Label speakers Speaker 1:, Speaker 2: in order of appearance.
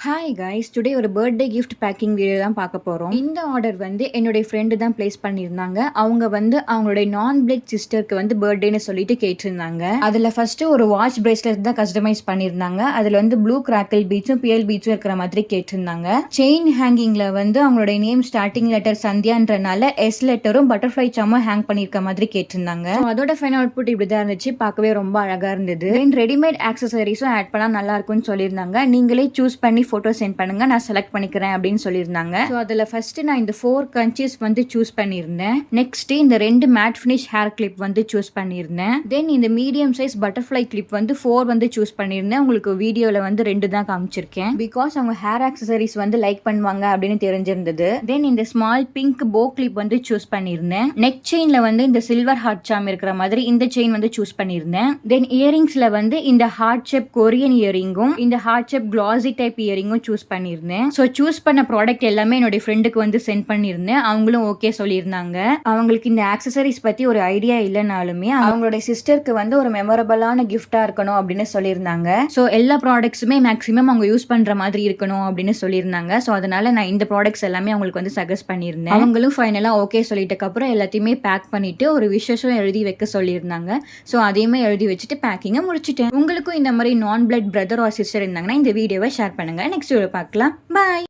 Speaker 1: Hi guys, today ஒரு birthday gift packing video தான் பார்க்க போகிறோம். இந்த ஆர்டர் வந்து என்னுடைய ஃப்ரெண்டு தான் பிளேஸ் பண்ணியிருந்தாங்க. அவங்க வந்து அவங்களுடைய நான் பிளட் சிஸ்டருக்கு வந்து பர்த்டேன்னு சொல்லிட்டு கேட்டிருந்தாங்க. அதில் ஃபர்ஸ்ட் ஒரு வாட்ச் பிரேஸ்லெட் தான் கஸ்டமைஸ் பண்ணியிருந்தாங்க. அதில் வந்து ப்ளூ கிராக்கிள் பீச்சும் பிஎல் பீச்சும் இருக்கிற மாதிரி கேட்டிருந்தாங்க. செயின் ஹேங்கிங்கில் வந்து அவங்களுடைய நேம் ஸ்டார்டிங் லெட்டர் சந்தியான்றனால எஸ் லெட்டரும் பட்டர்ஃப்ளை சாமும் ஹேங் பண்ணியிருக்க மாதிரி கேட்டிருந்தாங்க. அதோட ஃபைனல் அவுட்புட் இப்படி தான் இருந்துச்சு. பார்க்கவே ரொம்ப அழகாக இருந்தது. ரெடிமேட் ஆக்சசரிஸும் ஆட் பண்ணால் நல்லா இருக்கும்னு சொல்லியிருந்தாங்க. நீங்களே சூஸ் பண்ணி ஃபோட்டோ சென்ட் பண்ணுங்க, நான் செலக்ட் பண்ணிக்கிறேன் அப்படின்னு சொல்லியிருந்தாங்க. ஸோ அதில் ஃபர்ஸ்ட் நான் இந்த 4 கன்ச்சீஸ் வந்து சூஸ் பண்ணியிருந்தேன். நெக்ஸ்ட் இந்த 2 மேட் ஃபினிஷ் ஹேர் கிளிப் வந்து சூஸ் பண்ணியிருந்தேன். தென் இந்த மீடியம் சைஸ் பட்டர்ஃப்ளை கிளிப் வந்து 4 வந்து சூஸ் பண்ணியிருந்தேன். உங்களுக்கு வீடியோவில் வந்து 2 தான் காமிச்சிருக்கேன். பிகாஸ் அவங்க ஹேர் ஆக்சசரிஸ் வந்து லைக் பண்ணுவாங்க அப்படின்னு தெரிஞ்சிருந்தது. தென் இந்த ஸ்மால் பிங்க் போ கிளிப் வந்து சூஸ் பண்ணியிருந்தேன். நெக் செயின்ல வந்து இந்த சில்வர் ஹார்ட் சாம் இருக்கிற மாதிரி இந்த செயின் வந்து சூஸ் பண்ணியிருந்தேன். தென் இயரிங்ஸ்ல வந்து இந்த ஹார்ட் ஷேப் கொரியன் இயரிங்கும் இந்த ஹார்ட் ஷேப் கிளாசி டைப் இயரிங்கும் சூஸ் பண்ணியிருந்தேன். ஸோ சூஸ் பண்ண ப்ராடக்ட் எல்லாமே என்னுடைய ஃப்ரெண்டுக்கு வந்து சென்ட் பண்ணியிருந்தேன். அவங்களும் ஓகே சொல்லியிருந்தாங்க. அவங்களுக்கு இந்த ஆக்சசரிஸ் பத்தி ஒரு ஐடியா இல்லைனாலுமே அவங்களுடைய சிஸ்டருக்கு வந்து ஒரு மெமரபிளான கிஃப்டா இருக்கணும் அப்படின்னு சொல்லியிருந்தாங்க. ஸோ எல்லா ப்ராடக்ட்ஸுமே மேக்ஸிமம் அவங்க யூஸ் பண்ற மாதிரி இருக்கணும் அப்படின்னு சொல்லியிருந்தாங்க. ஸோ அதனால நான் இந்த ப்ராடக்ட்ஸ் எல்லாமே அவங்களுக்கு வந்து சஜஸ்ட் பண்ணியிருந்தேன். அவங்களும் ஃபைனலா ஓகே சொல்லிட்டக்கு அப்புறம் எல்லாத்தையுமே பேக் பண்ணிட்டு ஒரு விஷஸும் எழுதி வைக்க சொல்லியிருந்தாங்க. ஸோ அதையுமே எழுதி வச்சுட்டு பேக்கிங்கை முடிச்சிட்டேன். உங்களுக்கும் இந்த மாதிரி நான் பிளட் பிரதர் ஆர் சிஸ்டர் இருந்தாங்கன்னா இந்த வீடியோவை ஷேர் பண்ணுங்க. நெக்ஸ்ட் வீடியோ பார்க்கலாம். பாய்.